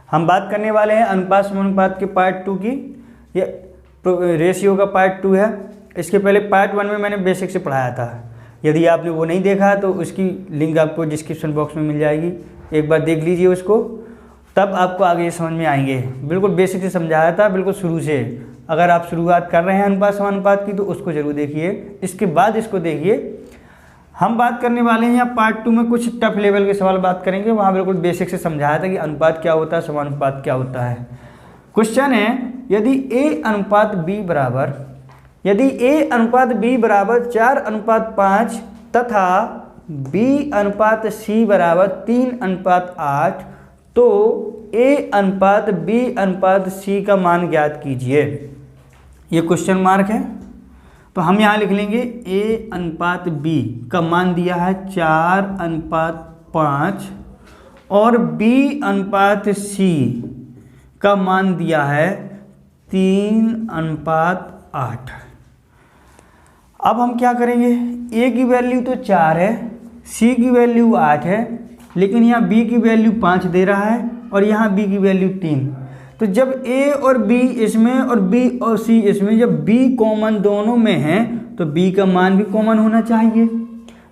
हम बात करने वाले हैं अनुपात समानुपात के पार्ट 2 की। ये रेशियो का पार्ट 2 है। इसके पहले पार्ट 1 में मैंने बेसिक से पढ़ाया था। यदि आपने वो नहीं देखा तो उसकी लिंक आपको डिस्क्रिप्शन बॉक्स में मिल जाएगी, एक बार देख लीजिए उसको, तब आपको आगे समझ में आएंगे। बिल्कुल बेसिक से समझाया था, बिल्कुल शुरू से। अगर आप शुरुआत कर रहे हैं अनुपात समानुपात की तो उसको जरूर देखिए, इसके बाद इसको देखिए। हम बात करने वाले हैं यहाँ पार्ट 2 में कुछ टफ लेवल के सवाल बात करेंगे। वहाँ बिल्कुल बेसिक से समझाया था कि अनुपात क्या होता है, समानुपात क्या होता है। क्वेश्चन है, यदि A अनुपात B बराबर 4:5 तथा B अनुपात C बराबर 3:8 तो A अनुपात B अनुपात C का मान ज्ञात कीजिए। ये क्वेश्चन मार्क है। तो हम यहाँ लिख लेंगे A अनुपात B का मान दिया है 4:5 और B अनुपात C का मान दिया है 3:8। अब हम क्या करेंगे, A की वैल्यू तो 4 है, C की वैल्यू 8 है, लेकिन यहाँ B की वैल्यू 5 दे रहा है और यहाँ B की वैल्यू 3। तो जब A और B इसमें और B और C इसमें, जब B कॉमन दोनों में है तो B का मान भी कॉमन होना चाहिए।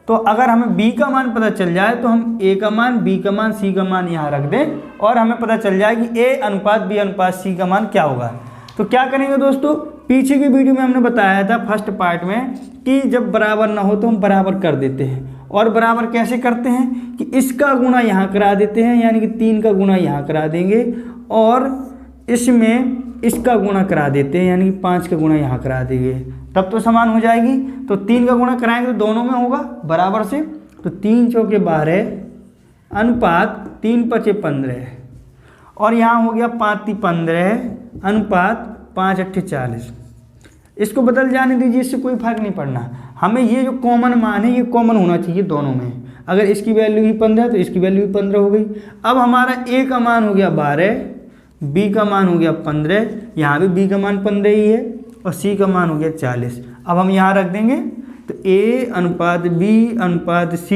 तो अगर हमें B का मान पता चल जाए तो हम A का मान, B का मान, C का मान यहाँ रख दें और हमें पता चल जाए कि A अनुपात B अनुपात C का मान क्या होगा। तो क्या करेंगे दोस्तों, पीछे की वीडियो में हमने बताया था फर्स्ट पार्ट में कि जब बराबर ना हो तो हम बराबर कर देते हैं। और बराबर कैसे करते हैं कि इसका गुणा यहाँ करा देते हैं, यानी कि 3 का गुणा यहाँ करा देंगे और इसमें इसका गुणा करा देते हैं, यानी कि 5 का गुणा यहाँ करा देंगे, तब तो समान हो जाएगी। तो 3 का गुणा कराएंगे तो दोनों में होगा बराबर से। तो 3 चौके 12 अनुपात 3 पचे 15 और यहाँ हो गया 5 × 15 अनुपात 5 × 40। इसको बदल जाने दीजिए, इससे कोई फर्क नहीं पड़ना। हमें ये जो कॉमन मान है ये कॉमन होना चाहिए दोनों में। अगर इसकी वैल्यू ही 15 तो इसकी वैल्यू भी 15 हो गई। अब हमारा A का मान हो गया 12, B का मान हो गया 15, यहाँ भी B का मान 15 ही है और C का मान हो गया 40। अब हम यहाँ रख देंगे तो A अनुपात B अनुपात C,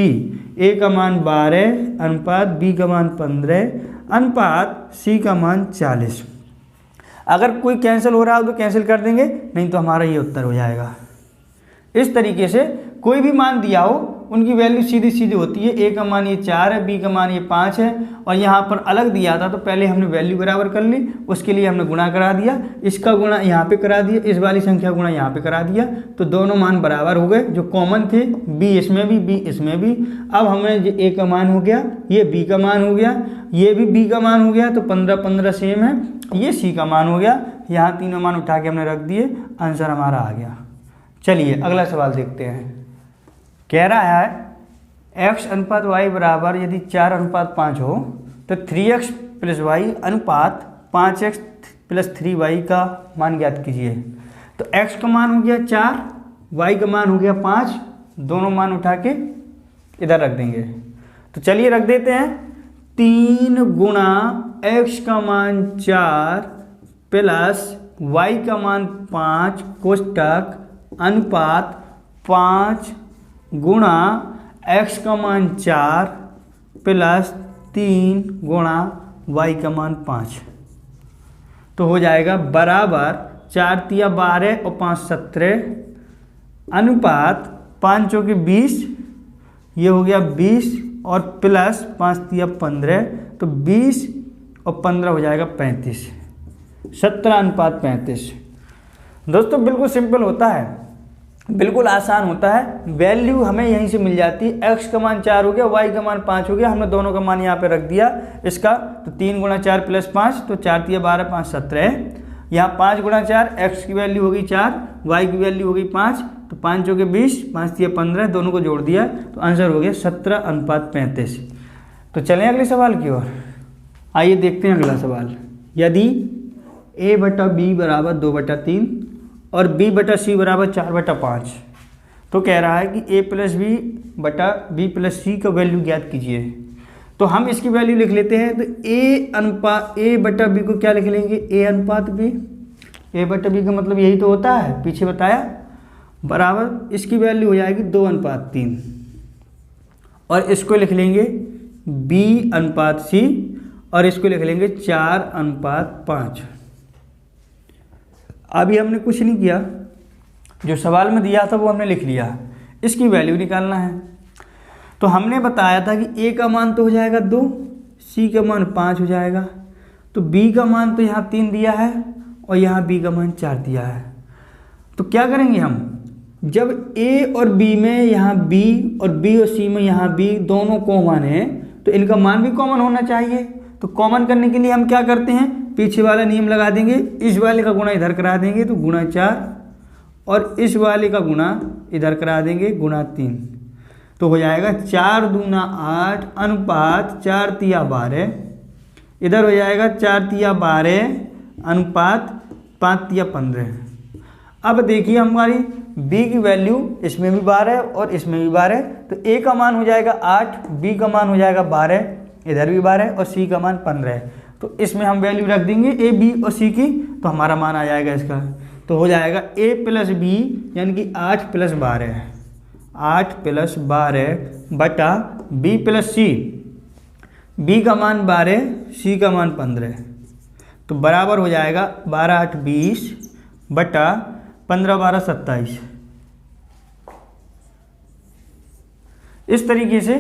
A का मान 12 अनुपात B का मान 15 अनुपात C का मान 40। अगर कोई कैंसिल हो रहा हो तो कैंसिल कर देंगे, नहीं तो हमारा ये उत्तर हो जाएगा। इस तरीके से कोई भी मान दिया हो उनकी वैल्यू सीधी सीधी होती है। A का मान ये 4 है, B का मान ये 5 है और यहाँ पर अलग दिया था तो पहले हमने वैल्यू बराबर कर ली, उसके लिए हमने गुणा करा दिया, इसका गुणा यहाँ पे करा दिया, इस वाली संख्या गुणा यहाँ पे करा दिया, तो दोनों मान बराबर हो गए जो कॉमन थे। B इसमें भी, B इसमें भी। अब हमें A का मान हो गया, ये B का मान हो गया, ये भी B का मान हो गया, तो 15 सेम है। ये C का मान हो गया, यहाँ तीनों मान उठा के हमने रख दिए, आंसर हमारा आ गया। चलिए अगला सवाल देखते हैं। कह रहा है x अनुपात y बराबर यदि 4:5 हो तो 3x + y अनुपात 5x + 3y का मान ज्ञात कीजिए। तो x का मान हो गया 4, y का मान हो गया 5, दोनों मान उठा के इधर रख देंगे। तो चलिए रख देते हैं, 3 गुणा x का मान 4 प्लस y का मान 5 कोष्टक अनुपात 5 गुणा x का मान 4 प्लस 3 गुणा y का मान 5। तो हो जाएगा बराबर 4 × 12 और 5 × 17 अनुपात 5 × 20, ये हो गया 20 और प्लस 5 × 15, तो 20 और 15 हो जाएगा 35, 17:35। दोस्तों बिल्कुल सिंपल होता है, बिल्कुल आसान होता है। वैल्यू हमें यहीं से मिल जाती है। x का मान 4 हो गया, y का मान 5 हो गया, हमने दोनों का मान यहाँ पे रख दिया इसका। तो 3 × 4 + 5, तो 4 × 12 5 17। यहाँ 5 × 4, x की वैल्यू हो गई 4, y की वैल्यू हो गई 5, तो 5 × 20, 5 × 15, दोनों को जोड़ दिया तो आंसर हो गया 17:35। तो चलें अगले सवाल की ओर। आइए देखते हैं अगला सवाल। यदि A/B बराबर 2/3 और B/C बराबर 4/5, तो कह रहा है कि A + B + C का वैल्यू ज्ञात कीजिए। तो हम इसकी वैल्यू लिख लेते हैं। तो A/B को क्या लिख लेंगे, A अनुपात B। A/B का मतलब यही तो होता है, पीछे बताया, बराबर इसकी वैल्यू हो जाएगी 2:3 और इसको लिख लेंगे B अनुपात C और इसको लिख लेंगे 4:5। अभी हमने कुछ नहीं किया, जो सवाल में दिया था वो हमने लिख लिया, इसकी वैल्यू निकालना है। तो हमने बताया था कि ए का मान तो हो जाएगा 2, सी का मान 5 हो जाएगा, तो बी का मान तो यहाँ 3 दिया है और यहाँ बी का मान 4 दिया है। तो क्या करेंगे हम, जब ए और बी में यहाँ बी और बी और सी में यहाँ बी दोनों कॉमन है तो इनका मान भी कॉमन होना चाहिए। तो कॉमन करने के लिए हम क्या करते हैं, पीछे वाला नियम लगा देंगे, इस वाले का गुणा इधर करा देंगे तो गुणा 4, और इस वाले का गुणा इधर करा देंगे गुणा 3। तो हो जाएगा 4 दूना 8 अनुपात 4 तिया 12, इधर हो जाएगा 4 तिया 12 अनुपात 5 तिया 15। अब देखिए हमारी b की वैल्यू इसमें भी 12 और इसमें भी 12, तो a का मान हो जाएगा 8, b का मान हो जाएगा 12, इधर भी 12 और c का मान 15 है। तो इसमें हम वैल्यू रख देंगे a, b और c की, तो हमारा मान आ जाएगा इसका। तो हो जाएगा a + b यानी कि 8 + 12, 8 + 12 बटा b + c, b का मान 12, c का मान 15, तो बराबर हो जाएगा 12 × 8 = 20 बटा 15 × 12 = 27। इस तरीके से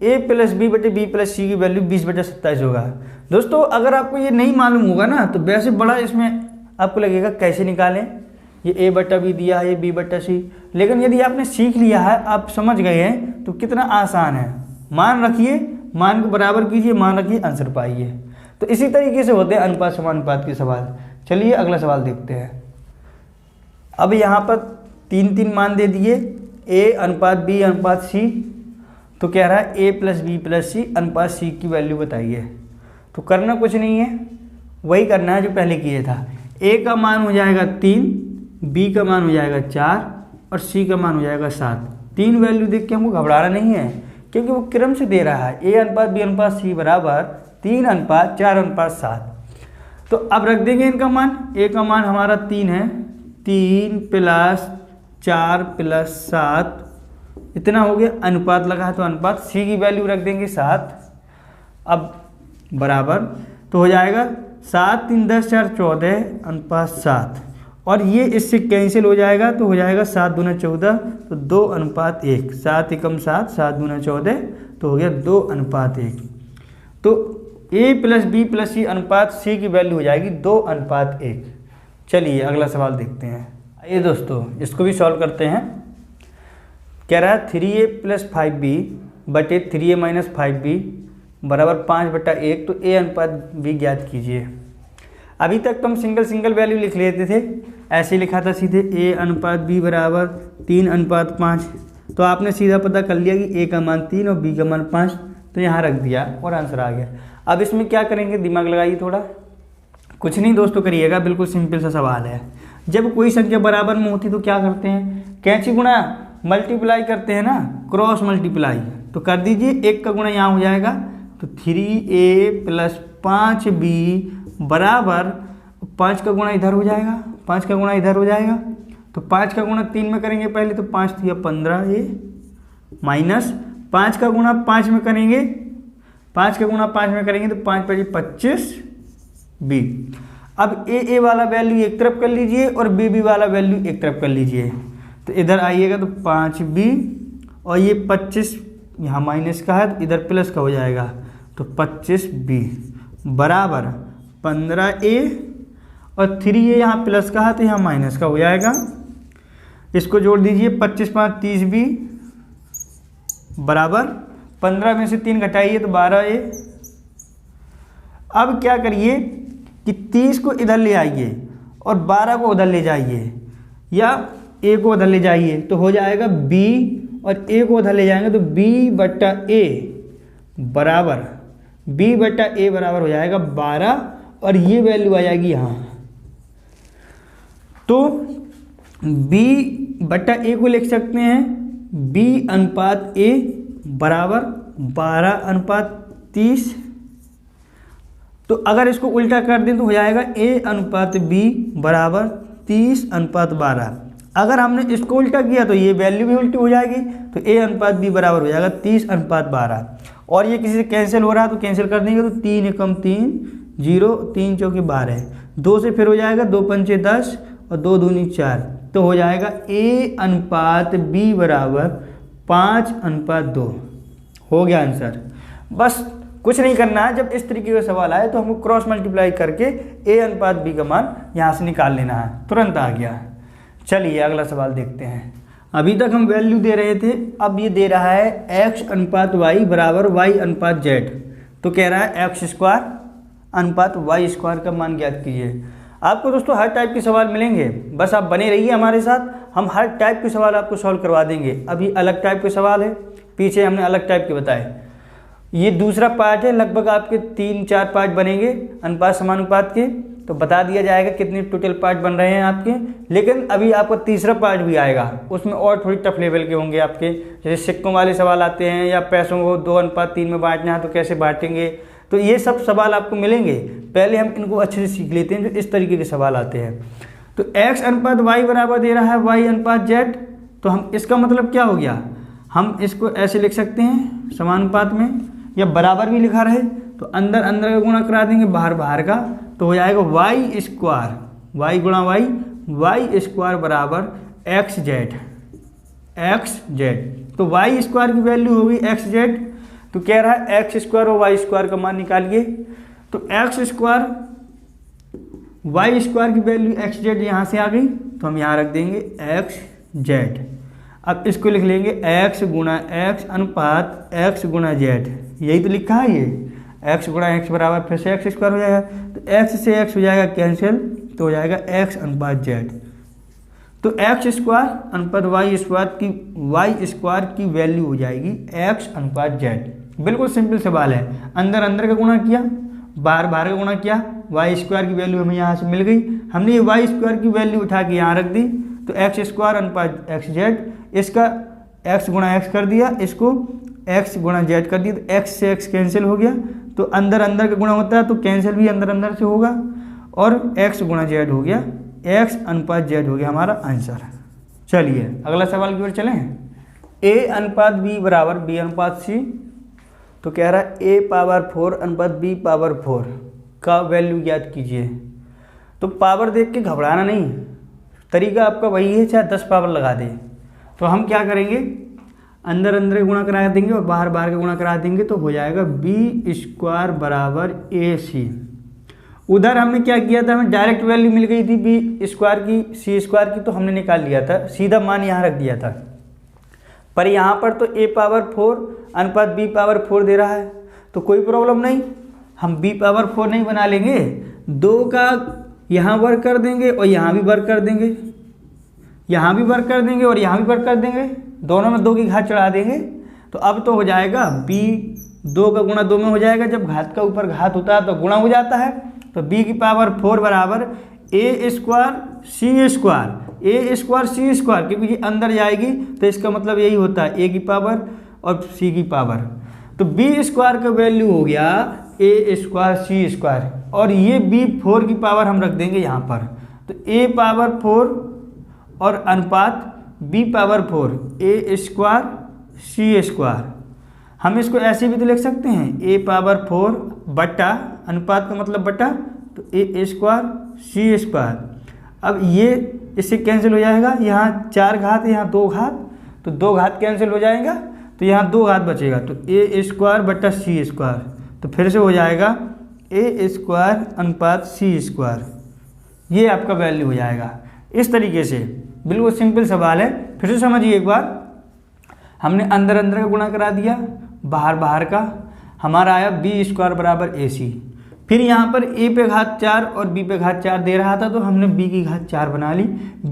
a + b बटे b + c की वैल्यू 20/27 होगा। दोस्तों अगर आपको ये नहीं मालूम होगा ना तो वैसे बड़ा इसमें आपको लगेगा कैसे निकालें, ये a बटा b दिया है, ये b बटा c, लेकिन यदि आपने सीख लिया है, आप समझ गए हैं तो कितना आसान है। मान रखिए, मान को बराबर कीजिए, मान रखिए, आंसर पाइए। तो इसी तरीके से होते हैं अनुपात समानुपात के सवाल। चलिए अगला सवाल देखते हैं। अब यहाँ पर 3 मान दे दिए, a अनुपात b अनुपात c, तो कह रहा है a + b + c अनुपात c की वैल्यू बताइए। तो करना कुछ नहीं है, वही करना है जो पहले किए था। a का मान हो जाएगा 3, b का मान हो जाएगा 4 और c का मान हो जाएगा 7। 3 वैल्यू देख के हमको घबराना नहीं है, क्योंकि वो क्रम से दे रहा है। a अनुपात b अनुपात c बराबर 3 अनुपात 4 अनुपात 7। तो अब रख देंगे इनका मान। a का मान हमारा 3 है, 3 + 4 + 7 इतना हो गया, अनुपात लगा है तो अनुपात, c की वैल्यू रख देंगे 7। अब बराबर तो हो जाएगा 7 × 3 = 10 4 14 अनुपात 7, और ये इससे कैंसिल हो जाएगा तो हो जाएगा 7 दूना 14 तो 2 अनुपात 1, 7 एकम 7, 7 दूना 14 तो हो गया 2 अनुपात 1। तो a + b + c अनुपात c की वैल्यू हो जाएगी 2 अनुपात 1। चलिए अगला सवाल देखते हैं। आइए दोस्तों इसको भी सॉल्व करते हैं। कह रहा है 3a + 5b बटे 3a - 5b बराबर 5/1, तो a अनुपात b ज्ञात कीजिए। अभी तक तो हम सिंगल वैल्यू लिख लेते थे, ऐसे लिखा था सीधे a अनुपात b बराबर 3 अनुपात 5, तो आपने सीधा पता कर लिया कि a का मान 3 और b का मान 5, तो यहाँ रख दिया और आंसर आ गया। अब इसमें क्या करेंगे, दिमाग लगाइए थोड़ा। कुछ नहीं दोस्तों करिएगा, बिल्कुल सिंपल सा सवाल है। जब कोई संख्या बराबर में होती तो क्या करते हैं, कैंची गुणा मल्टीप्लाई करते हैं ना, क्रॉस मल्टीप्लाई। तो कर दीजिए, 1 का गुणा यहाँ हो जाएगा तो 3a + 5b बराबर 5 का गुणा इधर हो जाएगा, 5 का गुणा इधर हो जाएगा, तो 5 का गुणा 3 में करेंगे पहले तो 5 × 3 = 15a माइनस 5 का गुणा 5 में करेंगे, 5 का गुणा 5 में करेंगे तो 5 × 5 = 25b। अब a वाला वैल्यू एक तरफ कर लीजिए और b वाला वैल्यू एक तरफ कर लीजिए, तो इधर आइएगा तो 5b और ये 25 यहाँ माइनस का है तो इधर प्लस का हो जाएगा, तो 25b बराबर 15a और 3a यहाँ प्लस का है तो यहाँ माइनस का हो जाएगा। इसको जोड़ दीजिए, 25 × 5 = 30b बराबर 15 में से 3 घटाइए तो 12a। अब क्या करिए कि 30 को इधर ले आइए और 12 को उधर ले जाइए, या a को उधर ले जाइए तो हो जाएगा b, और a को उधर ले जाएंगे तो b/a बराबर b/a बराबर हो जाएगा 12, और ये वैल्यू आ जाएगी यहाँ। तो b/a को लिख सकते हैं b अनुपात a बराबर 12 अनुपात 30। तो अगर इसको उल्टा कर दें तो हो जाएगा a अनुपात b बराबर 30 अनुपात 12। अगर हमने इसको उल्टा किया तो ये वैल्यू भी उल्टी हो जाएगी, तो a अनुपात b बराबर हो जाएगा 30 अनुपात 12। और ये किसी से कैंसिल हो रहा है तो कैंसिल कर देंगे, तो 3 एकम 3 0, 3 चौके 12, 2 से फिर हो जाएगा 2 पंचे 10 और 2 दूनी 4, तो हो जाएगा A/B बराबर 5/2। हो गया आंसर। बस कुछ नहीं करना है, जब इस तरीके का सवाल आए तो हमको क्रॉस मल्टीप्लाई करके A/B का मान यहाँ से निकाल लेना है, तुरंत आ गया। चलिए अगला सवाल देखते हैं। अभी तक हम वैल्यू दे रहे थे, अब ये दे रहा है X/Y बराबर Y/Z। तो कह रहा है X²/Y² का मान ज्ञात कीजिए। आपको दोस्तों हर टाइप के सवाल मिलेंगे, बस आप बने रहिए हमारे साथ, हम हर टाइप के सवाल आपको सॉल्व करवा देंगे। अभी अलग टाइप के सवाल है, पीछे हमने अलग टाइप के बताए। ये दूसरा पार्ट है, लगभग आपके 3-4 पार्ट बनेंगे अनुपात समानुपात के, तो बता दिया जाएगा कितने टोटल पार्ट बन रहे हैं आपके। लेकिन अभी आपका तीसरा पार्ट भी आएगा, उसमें और थोड़ी टफ लेवल के होंगे आपके, जैसे सिक्कों वाले सवाल आते हैं या पैसों को 2:3 में बांटना है तो कैसे बांटेंगे, तो ये सब सवाल आपको मिलेंगे। पहले हम इनको अच्छे से सीख लेते हैं जो इस तरीके के सवाल आते हैं। तो X/Y बराबर दे रहा है Y/Z, तो हम इसका मतलब क्या हो गया, हम इसको ऐसे लिख सकते हैं समानुपात में, या बराबर भी लिखा रहे तो अंदर अंदर का गुणा करा देंगे, बाहर बाहर का, तो हो जाएगा Y² Y गुणा Y² बराबर XZ। तो Y² की वैल्यू होगी XZ, तो कह रहा है X² और Y² का मान निकालिए। तो X² Y² की वैल्यू XZ यहाँ से आ गई, तो हम यहाँ रख देंगे XZ। अब इसको लिख लेंगे X गुणा X अनुपात X गुणा Z, यही तो लिखा है ये। X गुणा X बराबर फिर से X² हो जाएगा, तो X से X हो जाएगा कैंसिल, तो हो जाएगा X/Z। तो X² अनुपात Y² की वैल्यू हो जाएगी X/Z। बिल्कुल सिंपल सवाल है, अंदर अंदर का गुणा किया, बाहर बाहर का गुणा किया, Y² की वैल्यू हमें यहाँ से मिल गई, हमने ये Y² की वैल्यू उठा के यहाँ रख दी, तो X² अनुपात XZ, इसका X गुणा X कर दिया, इसको X गुणा Z कर दिया, तो X से X कैंसिल हो गया, तो अंदर अंदर का गुणा होता है तो कैंसिल भी अंदर अंदर से होगा, और X गुणा Z हो गया, X/Z हो गया हमारा आंसर। चलिए अगला सवाल की ओर चलें। A/B बराबर B/C, तो कह रहा है A⁴ B⁴ का वैल्यू ज्ञात कीजिए। तो पावर देख के घबराना नहीं, तरीका आपका वही है, चाहे 10 पावर लगा दे। तो हम क्या करेंगे, अंदर अंदर गुणा करा देंगे और बाहर बाहर का गुणा करा देंगे, तो हो जाएगा B² बराबर AC। उधर हमने क्या किया था, हमें डायरेक्ट वैल्यू मिल गई थी B² की C² की, तो हमने निकाल लिया था, सीधा मान यहाँ रख दिया था। पर यहाँ पर तो A⁴ अनुपात B⁴ दे रहा है, तो कोई प्रॉब्लम नहीं, हम B⁴ नहीं बना लेंगे, 2 का यहाँ वर्क कर देंगे और यहाँ भी वर्क कर देंगे, यहाँ भी वर्क कर देंगे और यहाँ भी वर्क कर देंगे, दोनों में 2 की घात चढ़ा देंगे, तो अब तो हो जाएगा B 2 का गुणा 2 में हो जाएगा, जब घात का ऊपर घात होता है तो गुणा हो जाता है, तो B⁴ बराबर A² C², क्योंकि ये अंदर जाएगी तो इसका मतलब यही होता है A² और C², तो B² का वैल्यू हो गया A² C², और ये B⁴ की पावर हम रख देंगे यहाँ पर, तो A⁴ और अनुपात B⁴ A² C²। हम इसको ऐसे भी तो लिख सकते हैं, A⁴ बटा, अनुपात का मतलब बटा, तो A² C²। अब ये इससे कैंसिल हो जाएगा, यहाँ 4 घात यहाँ 2 घात, तो 2 घात कैंसिल हो जाएगा, तो यहाँ 2 घात बचेगा, तो A² बटा C², तो फिर से हो जाएगा A² अनुपात C²। ये आपका वैल्यू हो जाएगा। इस तरीके से बिल्कुल सिंपल सवाल है, फिर से समझिए एक बार। हमने अंदर अंदर का गुणा करा दिया, बाहर बाहर का, हमारा आया B² बराबर AC। फिर यहाँ पर A⁴ और B⁴ दे रहा था, तो हमने B⁴ बना ली,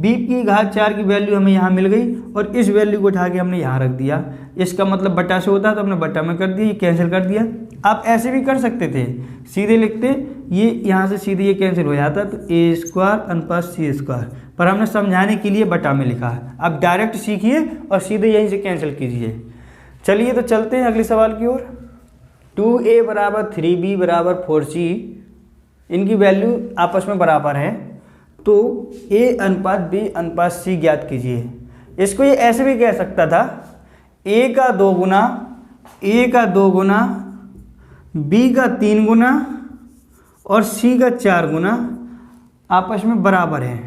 B⁴ की वैल्यू हमें यहाँ मिल गई, और इस वैल्यू को उठा के हमने यहाँ रख दिया, इसका मतलब बटा से होता है तो हमने बटा में कर दिया, ये कैंसिल कर दिया। आप ऐसे भी कर सकते थे, सीधे लिखते, ये यहाँ से सीधे ये कैंसिल हो जाता, तो A² अनुपात C², पर हमने समझाने के लिए बटा में लिखा। अब डायरेक्ट सीखिए और सीधे यहीं से कैंसिल कीजिए। चलिए तो चलते हैं अगले सवाल की ओर। 2A बराबर 3B बराबर 4C, इनकी वैल्यू आपस में बराबर है, तो A/B/C ज्ञात कीजिए। इसको ये ऐसे भी कह सकता था, A का 2 गुना ए का 2 गुना, बी का 3 गुना और सी का 4 गुना आपस में बराबर है।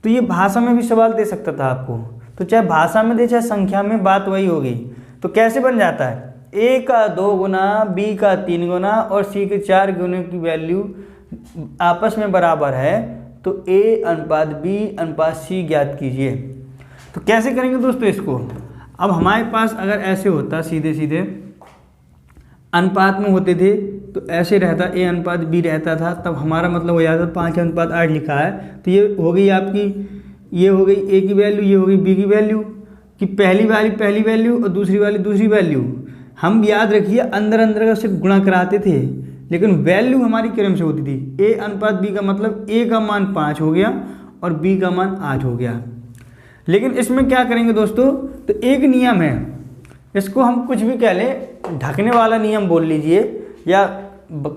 तो ये भाषा में भी सवाल दे सकता था आपको, तो चाहे भाषा में दे चाहे संख्या में, बात वही होगी। तो कैसे बन जाता है, ए का 2 गुना, बी का 3 गुना और सी के 4 गुने की वैल्यू आपस में बराबर है, तो ए अनुपात बी अनुपात सी ज्ञात कीजिए। तो कैसे करेंगे दोस्तों इसको, अब हमारे पास अगर ऐसे होता सीधे सीधे अनुपात में होते थे तो ऐसे रहता, ए अनुपात बी रहता था, तब हमारा मतलब हो जाता 5:8 लिखा है। तो ये हो गई आपकी, ये हो गई ए की वैल्यू, ये हो गई बी की वैल्यू, कि पहली वाली पहली वैल्यू और दूसरी वाली दूसरी वैल्यू। हम याद रखिए अंदर अंदर का सिर्फ गुणा कराते थे, लेकिन वैल्यू हमारी क्रम से होती थी। ए अनुपात बी का मतलब ए का मान 5 हो गया और बी का मान 8 हो गया। लेकिन इसमें क्या करेंगे दोस्तों, तो एक नियम है, इसको हम कुछ भी कह लें, ढकने वाला नियम बोल लीजिए या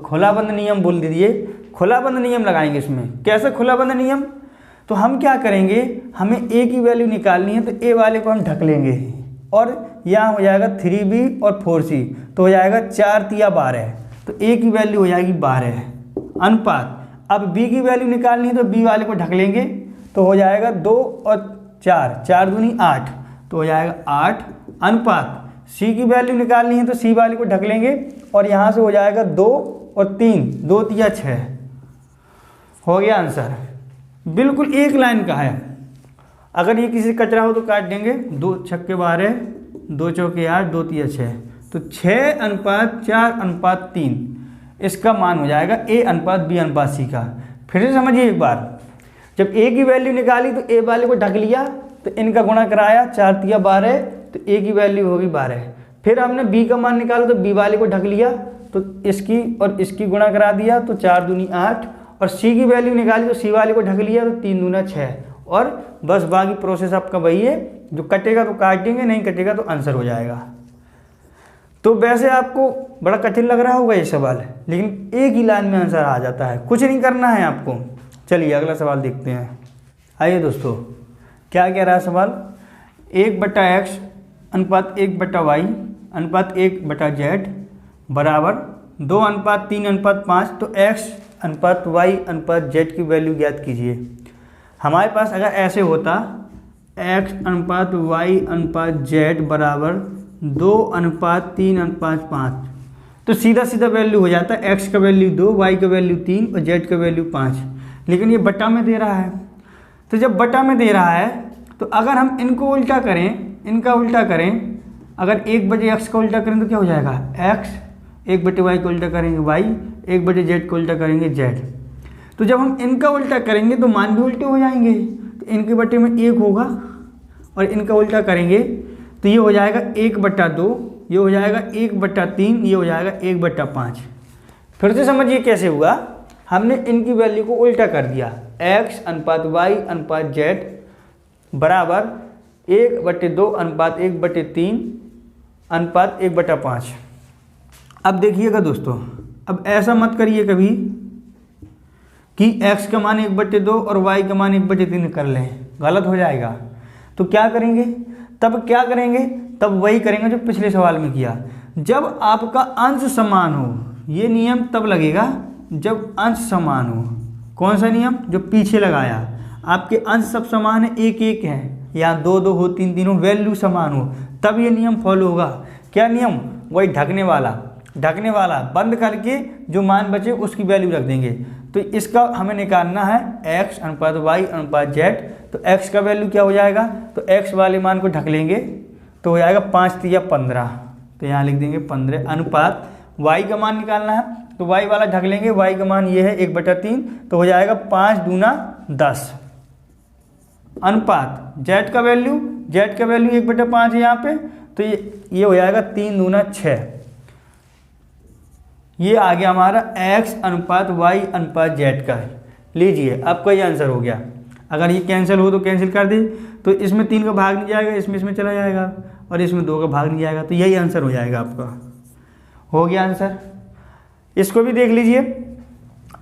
खुलाबंद नियम बोल दीजिए। खुलाबंद नियम लगाएंगे इसमें। कैसे खुलाबंद नियम, तो हम क्या करेंगे, हमें ए की वैल्यू निकालनी है, तो ए वाले को हम ढक लेंगे और यहाँ हो जाएगा 3b और 4c, तो हो जाएगा 4 तिया 12, तो ए की वैल्यू हो जाएगी 12 अनुपात। अब बी की वैल्यू निकालनी है तो बी वाले को ढक लेंगे, तो हो जाएगा 2 और 4, 4 दूनी 8, तो हो जाएगा 8 अनुपात। सी की वैल्यू निकालनी है तो सी वाले को ढक लेंगे और यहाँ से हो जाएगा 2 और 3, 2 तिया 6, हो गया आंसर। बिल्कुल एक लाइन का है, अगर ये किसी कचरा हो तो काट देंगे। 2 छक्के 12, 2 चौके 8, 2 तिया 6, तो 6 अनुपात 4 अनुपात 3 इसका मान हो जाएगा ए अनुपात बी अनुपात सी का। फिर से समझिए एक बार, जब ए की वैल्यू निकाली तो ए वाले को ढक लिया, तो इनका गुणा कराया 4 तिया 12, तो ए की वैल्यू होगी 12। फिर हमने बी का मान निकाला तो बी वाले को ढक लिया, तो इसकी और इसकी गुणा करा दिया, तो 4 दूनी 8, और सी की वैल्यू निकाली तो सी वाले को ढक लिया, तो 3 दूना 6, और बस बाकी प्रोसेस आपका वही है। जो कटेगा तो काट देंगे, नहीं कटेगा तो आंसर हो जाएगा। तो वैसे आपको बड़ा कठिन लग रहा होगा ये सवाल, लेकिन एक ही लाइन में आंसर आ जाता है, कुछ नहीं करना है आपको। चलिए अगला सवाल देखते हैं। आइए दोस्तों, क्या कह रहा है सवाल, 1/x अनुपात 1/y अनुपात 1/z बराबर 2:3:5, तो x अनुपात y अनुपात z की वैल्यू ज्ञात कीजिए। हमारे पास अगर ऐसे होता x अनुपात y अनुपात z बराबर 2:3:5, तो सीधा सीधा वैल्यू हो जाता है, x का वैल्यू 2, y का वैल्यू 3 और z का वैल्यू 5। लेकिन ये बटा में दे रहा है, तो जब बटा में दे रहा है तो अगर हम इनको उल्टा करें, इनका उल्टा करें, अगर 1/x का उल्टा करें तो क्या हो जाएगा x, 1/y को उल्टा करेंगे y, 1/z को उल्टा करेंगे z। तो जब हम इनका उल्टा करेंगे तो मान भी उल्टे हो जाएंगे, तो इनके बटे में 1 होगा, और इनका उल्टा करेंगे तो ये हो जाएगा 1/2, ये हो जाएगा 1/3, ये हो जाएगा 1/5। फिर से समझिए कैसे हुआ, हमने इनकी वैल्यू को उल्टा कर दिया, x अनुपात y अनुपात z बराबर 1/2 अनुपात 1/3 अनुपात 1/5। अब देखिएगा दोस्तों, अब ऐसा मत करिए कभी कि x का मान 1/2 और y का मान 1/3 कर लें, गलत हो जाएगा। तो क्या करेंगे, तब वही करेंगे जो पिछले सवाल में किया। जब आपका अंश समान हो, ये नियम तब लगेगा जब अंश समान हो। कौन सा नियम, जो पीछे लगाया, आपके अंश सब समान है, 1-1 है, या 2-2 हो, 3-3 हो, वैल्यू समान हो, तब ये नियम फॉलो होगा। क्या नियम, वही ढकने वाला बंद करके जो मान बचे उसकी वैल्यू रख देंगे। तो इसका हमें निकालना है x अनुपात y अनुपात z, तो x का वैल्यू क्या हो जाएगा, तो x वाले मान को ढक लेंगे, तो हो जाएगा 5 तिया 15, तो यहाँ लिख देंगे 15 अनुपात y का मान निकालना है, तो y वाला ढक लेंगे, y का मान ये है 1/3, तो हो जाएगा 5 दूना 10 अनुपात z का वैल्यू 1/5 है यहाँ पे, तो ये हो जाएगा 3 दूना 6। ये आ गया हमारा x अनुपात y अनुपात z का है। लीजिए आपका ये आंसर हो गया। अगर ये कैंसिल हो तो कैंसिल कर दे, तो इसमें 3 का भाग नहीं जाएगा, इसमें चला जाएगा, और इसमें 2 का भाग नहीं जाएगा, तो यही आंसर हो जाएगा आपका। हो गया आंसर। इसको भी देख लीजिए,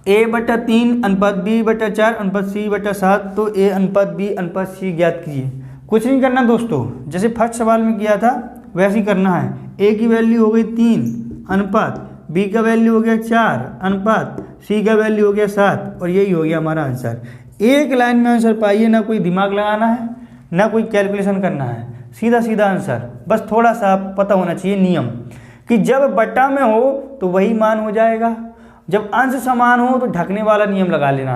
a/3 अनुपात b/4 अनुपात c/7, तो a अनुपात b अनुपात c ज्ञात कीजिए। कुछ नहीं करना दोस्तों, जैसे फर्स्ट सवाल में किया था वैसे ही करना है। ए की वैल्यू हो गई 3 अनुपात बी का वैल्यू हो गया 4 अनुपात सी का वैल्यू हो गया 7 और यही हो गया हमारा आंसर। एक लाइन में आंसर पाइए, ना कोई दिमाग लगाना है ना कोई कैलकुलेशन करना है, सीधा सीधा आंसर। बस थोड़ा सा पता होना चाहिए नियम कि जब बट्टा में हो तो वही मान हो जाएगा, जब अंश समान हो तो ढकने वाला नियम लगा लेना,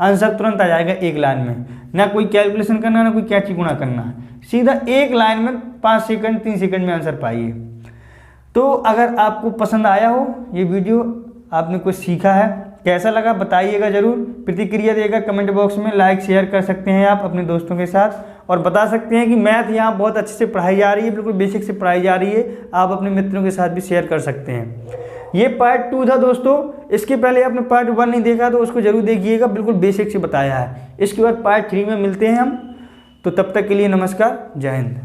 आंसर तुरंत आ जाएगा एक लाइन में। ना कोई कैलकुलेशन करना ना कोई कैची गुणा करना, सीधा एक लाइन में 5 सेकंड 3 सेकंड में आंसर पाइए। तो अगर आपको पसंद आया हो ये वीडियो, आपने कुछ सीखा है, कैसा लगा बताइएगा ज़रूर, प्रतिक्रिया देगा कमेंट बॉक्स में, लाइक शेयर कर सकते हैं आप अपने दोस्तों के साथ और बता सकते हैं कि मैथ यहाँ बहुत अच्छे से पढ़ाई जा रही है, बिल्कुल बेसिक से पढ़ाई जा रही है। आप अपने मित्रों के साथ भी शेयर कर सकते हैं। ये पार्ट 2 था दोस्तों, इसके पहले आपने पार्ट 1 नहीं देखा तो उसको जरूर देखिएगा, बिल्कुल बेसिक से बताया है। इसके बाद पार्ट 3 में मिलते हैं हम, तो तब तक के लिए नमस्कार, जय हिंद।